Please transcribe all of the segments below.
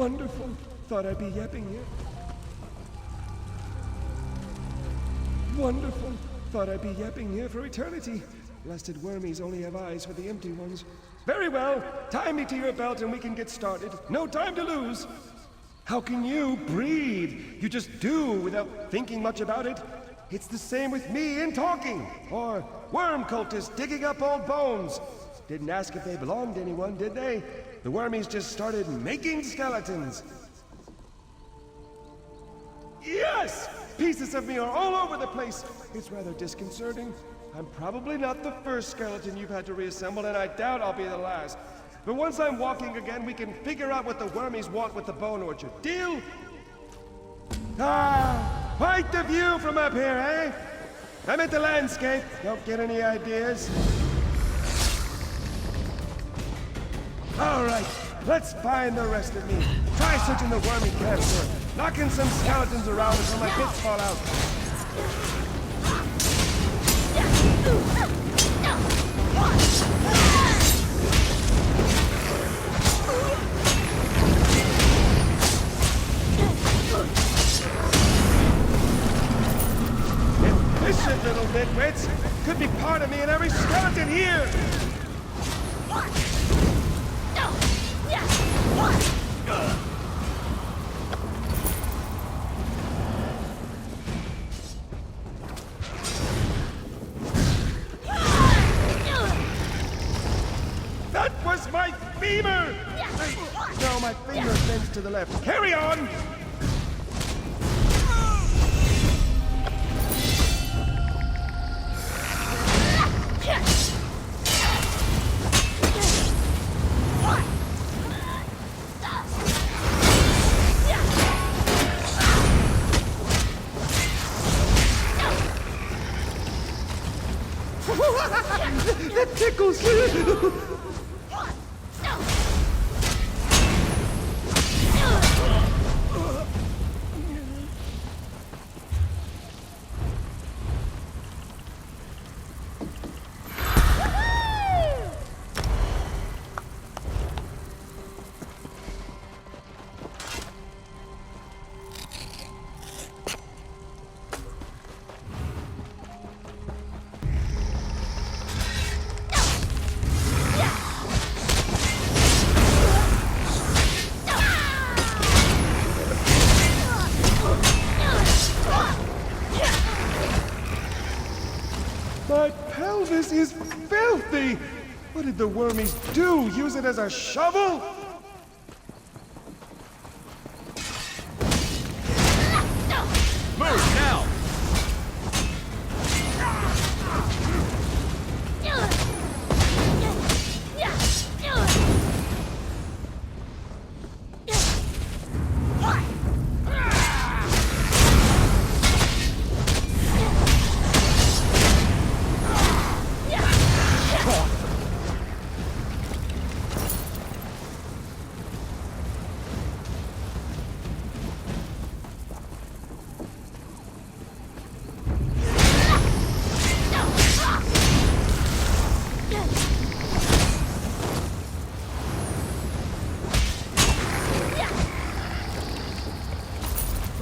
Wonderful. Thought I'd be yapping here. Wonderful. Thought I'd be yapping here for eternity. Blasted wormies only have eyes for the empty ones. Very well. Tie me to your belt and we can get started. No time to lose. How can you breathe? You just do without thinking much about it. It's the same with me in talking. Or worm cultists digging up old bones. Didn't ask if they belonged to anyone, did they? The wormies just started making skeletons. Yes! Pieces of me are all over the place. It's rather disconcerting. I'm probably not the first skeleton you've had to reassemble, and I doubt I'll be the last. But once I'm walking again, we can figure out what the wormies want with the bone orchard. Deal? Ah, quite the view from up here, eh? I'm at the landscape. Don't get any ideas. All right, let's find the rest of me. Try searching the wormy camp for knocking some skeletons around until my bits fall out. Efficient little nitwits! Could be part of me in every skeleton here! That was my femur! No, my femur bends to the left. Carry on! That tickles! My pelvis is filthy! What did the wormies do? Use it as a shovel? Move now!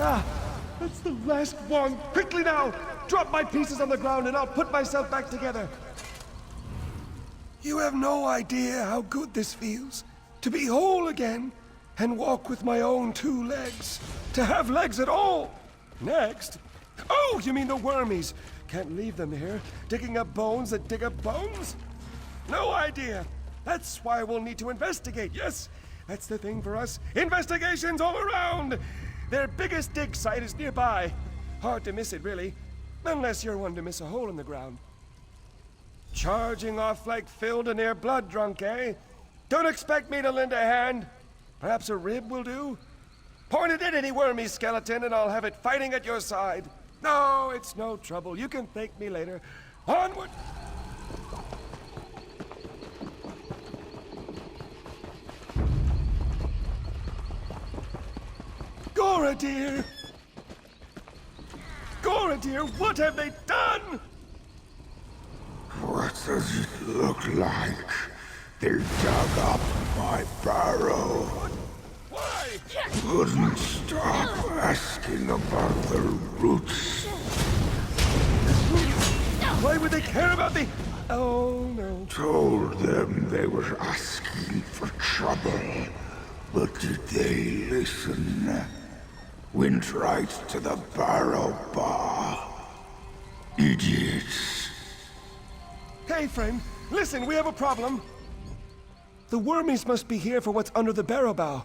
Ah, that's the last one. Quickly now! Drop my pieces on the ground and I'll put myself back together. You have no idea how good this feels. To be whole again and walk with my own 2 legs. To have legs at all. Next. Oh, you mean the wormies. Can't leave them here, digging up bones that dig up bones? No idea. That's why we'll need to investigate. Yes, that's the thing for us. Investigations all around. Their biggest dig site is nearby. Hard to miss it, really. Unless you're one to miss a hole in the ground. Charging off like filled and near blood drunk, eh? Don't expect me to lend a hand. Perhaps a rib will do? Point it at any wormy skeleton and I'll have it fighting at your side. No, it's no trouble. You can thank me later. Onward! Gora, dear! Gora, dear, what have they done? What does it look like? They dug up my burrow. Why? Couldn't stop asking about the roots. Why would they care about the... Oh, no. Told them they were asking for trouble. But did they listen? Went right to the barrow bar. Idiots. Hey, friend. Listen, we have a problem. The wormies must be here for what's under the barrow bow.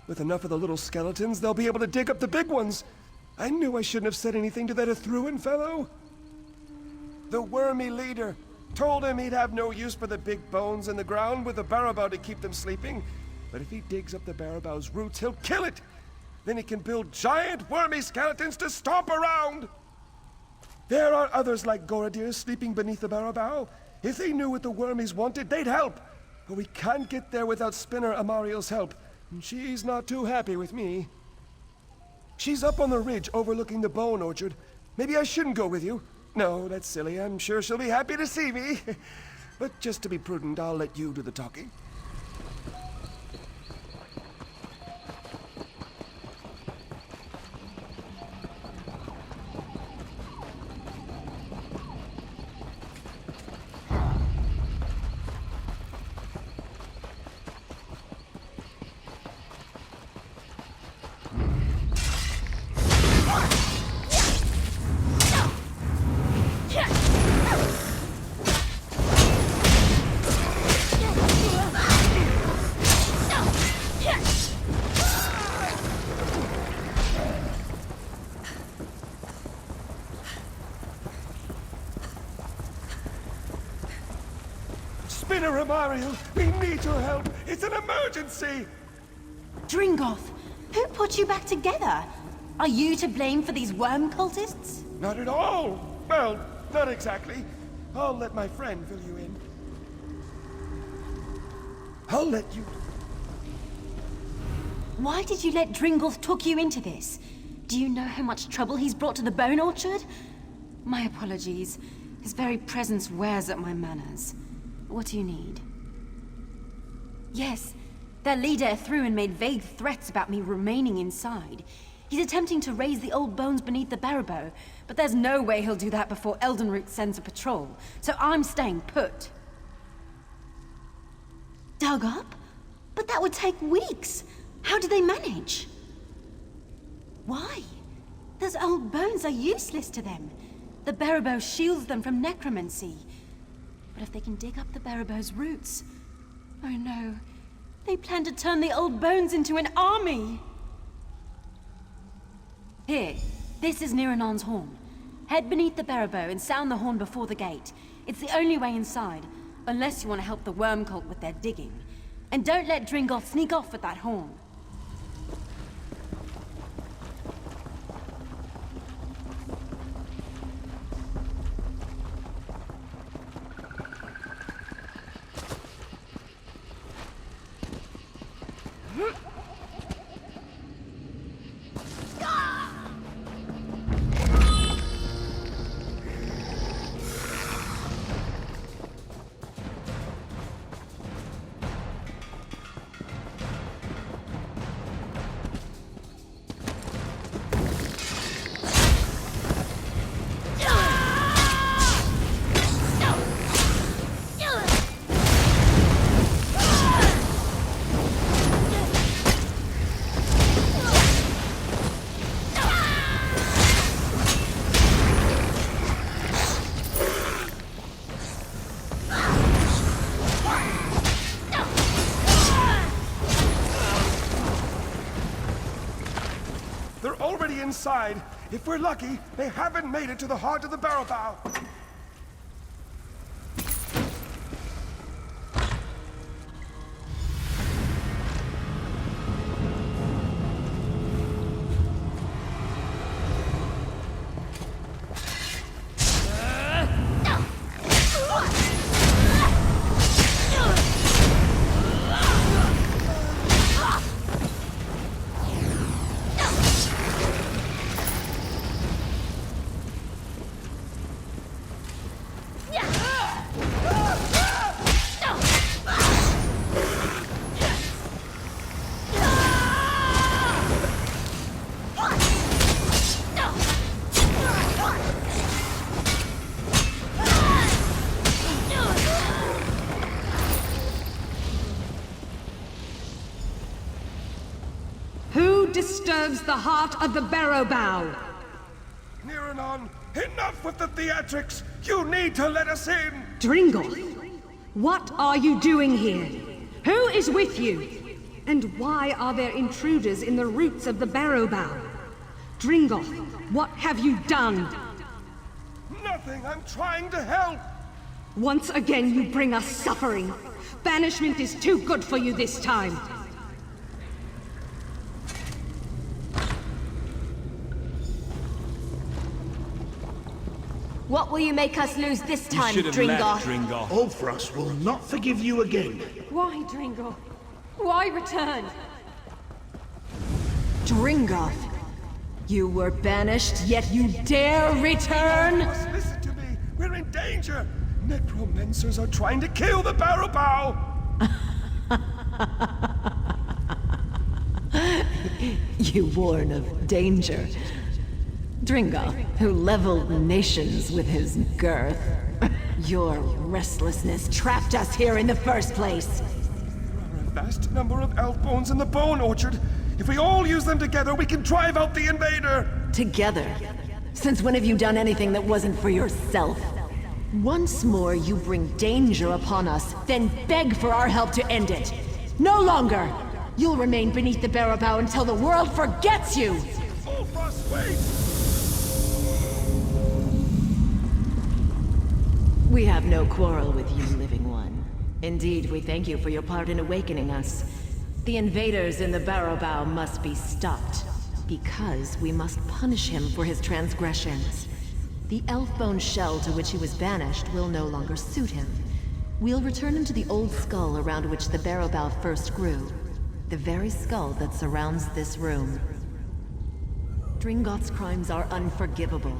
With enough of the little skeletons, they'll be able to dig up the big ones. I knew I shouldn't have said anything to that Ithruin fellow. The wormy leader told him he'd have no use for the big bones in the ground with the barrow bow to keep them sleeping. But if he digs up the barrow bow's roots, he'll kill it. Then he can build giant wormy skeletons to stomp around. There are others like Goradir sleeping beneath the barrow bow. If they knew what the wormies wanted, they'd help. But we can't get there without Spinner Amariel's help. And she's not too happy with me. She's up on the ridge overlooking the bone orchard. Maybe I shouldn't go with you. No, that's silly. I'm sure she'll be happy to see me. But just to be prudent, I'll let you do the talking. Spinner Amariel, we need your help. It's an emergency. Dringoth, who put you back together? Are you to blame for these worm cultists? Not at all. Well, not exactly. I'll let my friend fill you in. I'll let you... Why did you let Dringoth talk you into this? Do you know how much trouble he's brought to the Bone Orchard? My apologies. His very presence wears at my manners. What do you need? Yes, their leader Ithruin made vague threats about me remaining inside. He's attempting to raise the old bones beneath the Barrow, but there's no way he'll do that before Eldenroot sends a patrol, so I'm staying put. Dug up? But that would take weeks. How do they manage? Why? Those old bones are useless to them. The Barrow shields them from necromancy. But if they can dig up the Barrow's roots... Oh no. They plan to turn the old bones into an army! Here. This is Niranon's horn. Head beneath the Barrow and sound the horn before the gate. It's the only way inside. Unless you want to help the worm cult with their digging. And don't let Dringoth sneak off with that horn. They're already inside. If we're lucky, they haven't made it to the heart of the barrow bow. serves the heart of the Barrow Bow. Niranon, enough with the theatrics! You need to let us in! Dringoth, what are you doing here? Who is with you? And why are there intruders in the roots of the Barrow Bow? Dringoth, what have you done? Nothing, I'm trying to help! Once again you bring us suffering. Banishment is too good for you this time. What will you make us lose this time, You should have left, Dringoth? Dringoth. Ulfras will not forgive you again. Why, Dringoth? Why return? Dringoth, you were banished, yet you dare return? You must listen to me! We're in danger! Necromancers are trying to kill the Barrow Bow! You warn of danger. Dringoth, who leveled nations with his girth. Your restlessness trapped us here in the first place. There are a vast number of elf bones in the bone orchard. If we all use them together, we can drive out the invader! Together? Since when have you done anything that wasn't for yourself? Once more you bring danger upon us, then beg for our help to end it. No longer! You'll remain beneath the Barrow Bow until the world forgets you! Ulfras, wait! We have no quarrel with you, Living One. Indeed, we thank you for your part in awakening us. The invaders in the Barrow Bow must be stopped, because we must punish him for his transgressions. The elf-bone shell to which he was banished will no longer suit him. We'll return him to the old skull around which the Barrow Bow first grew. The very skull that surrounds this room. Dringoth's crimes are unforgivable.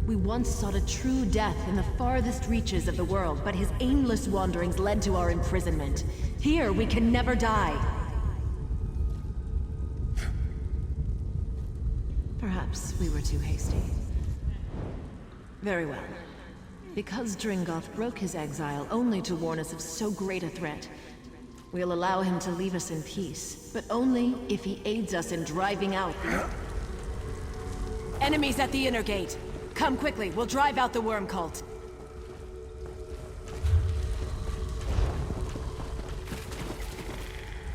We once sought a true death in the farthest reaches of the world, but his aimless wanderings led to our imprisonment. Here, we can never die. Perhaps we were too hasty. Very well. Because Dringoth broke his exile only to warn us of so great a threat, we'll allow him to leave us in peace, but only if he aids us in driving out the... Enemies at the inner gate! Come quickly, we'll drive out the worm cult.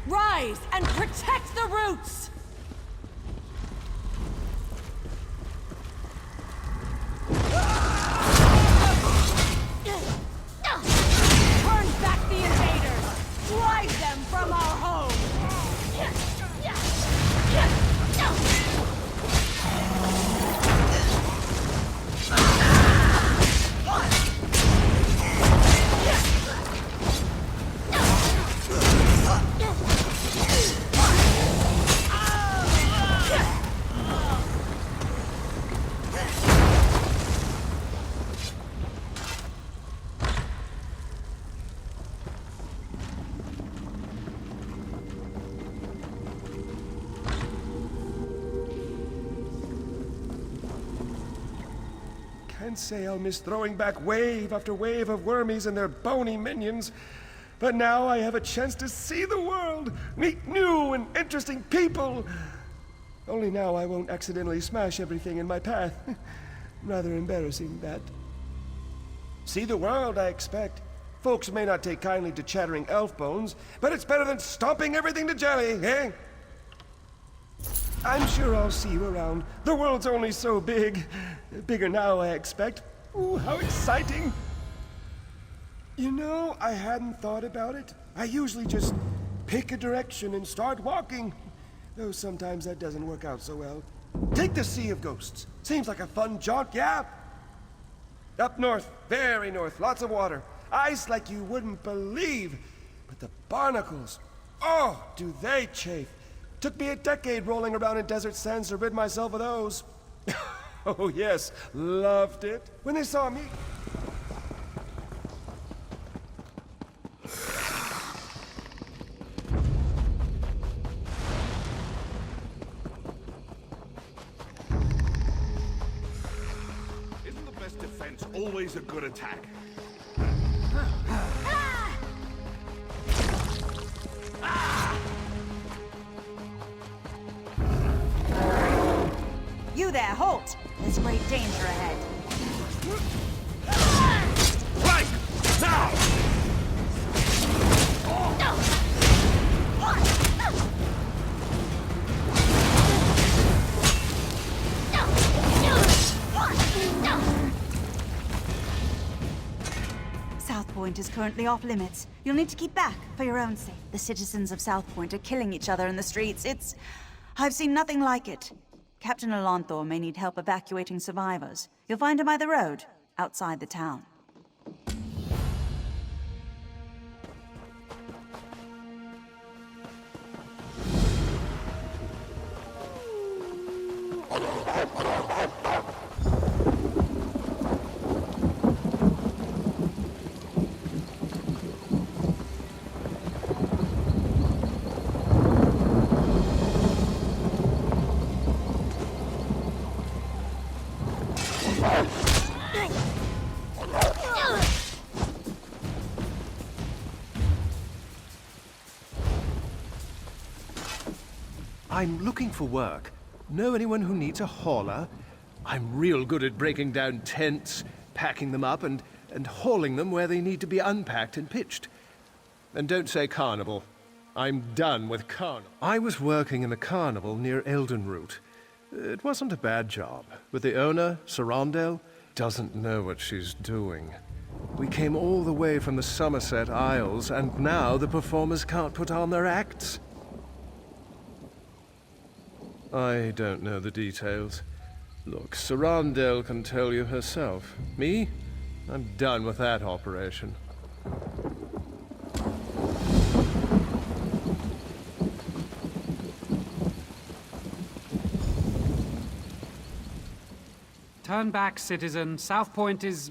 Rise and protect the roots! Turn back the invaders! Drive them from our home! Can't say I'll miss throwing back wave after wave of wormies and their bony minions. But now I have a chance to see the world, meet new and interesting people. Only now I won't accidentally smash everything in my path. Rather embarrassing, that. See the world, I expect. Folks may not take kindly to chattering elf bones, but it's better than stomping everything to jelly, eh? I'm sure I'll see you around. The world's only so big. Bigger now, I expect. Ooh, how exciting! You know, I hadn't thought about it. I usually just pick a direction and start walking. Though sometimes that doesn't work out so well. Take the Sea of Ghosts. Seems like a fun jaunt, yeah? Up north, very north, lots of water. Ice like you wouldn't believe. But the barnacles, oh, do they chafe. Took me a decade rolling around in desert sands to rid myself of those. Oh yes, loved it. When they saw me... Isn't the best defense always a good attack? You there, halt! There's great danger ahead. Right! Now! South Point is currently off limits. You'll need to keep back for your own sake. The citizens of South Point are killing each other in the streets. I've seen nothing like it. Captain Alonthor may need help evacuating survivors. You'll find him by the road, outside the town. I'm looking for work. Know anyone who needs a hauler? I'm real good at breaking down tents, packing them up, and hauling them where they need to be unpacked and pitched. And don't say carnival. I'm done with carnival. I was working in a carnival near Eldenroot. It wasn't a bad job, but the owner, Sarandel, doesn't know what she's doing. We came all the way from the Somerset Isles, and now the performers can't put on their acts. I don't know the details. Look, Sarandel can tell you herself. Me? I'm done with that operation. Turn back, citizen. South Point is...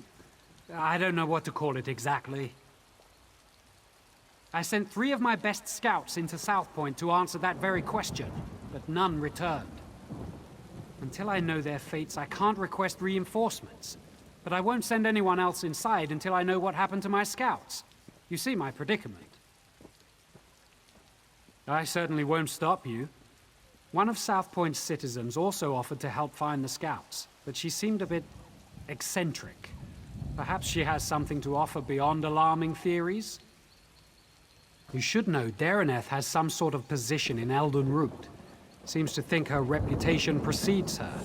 I don't know what to call it exactly. I sent 3 of my best scouts into South Point to answer that very question, but none returned. Until I know their fates, I can't request reinforcements. But I won't send anyone else inside until I know what happened to my scouts. You see my predicament. I certainly won't stop you. One of South Point's citizens also offered to help find the scouts, but she seemed a bit eccentric. Perhaps she has something to offer beyond alarming theories? You should know Dareneth has some sort of position in Eldenroot. Seems to think her reputation precedes her.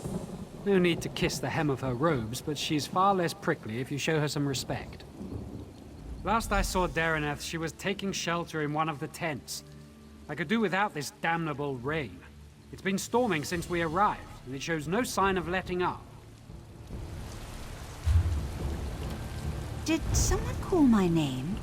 No need to kiss the hem of her robes, but she's far less prickly if you show her some respect. Last I saw Dareneth, she was taking shelter in one of the tents. I could do without this damnable rain. It's been storming since we arrived, and it shows no sign of letting up. Did someone call my name?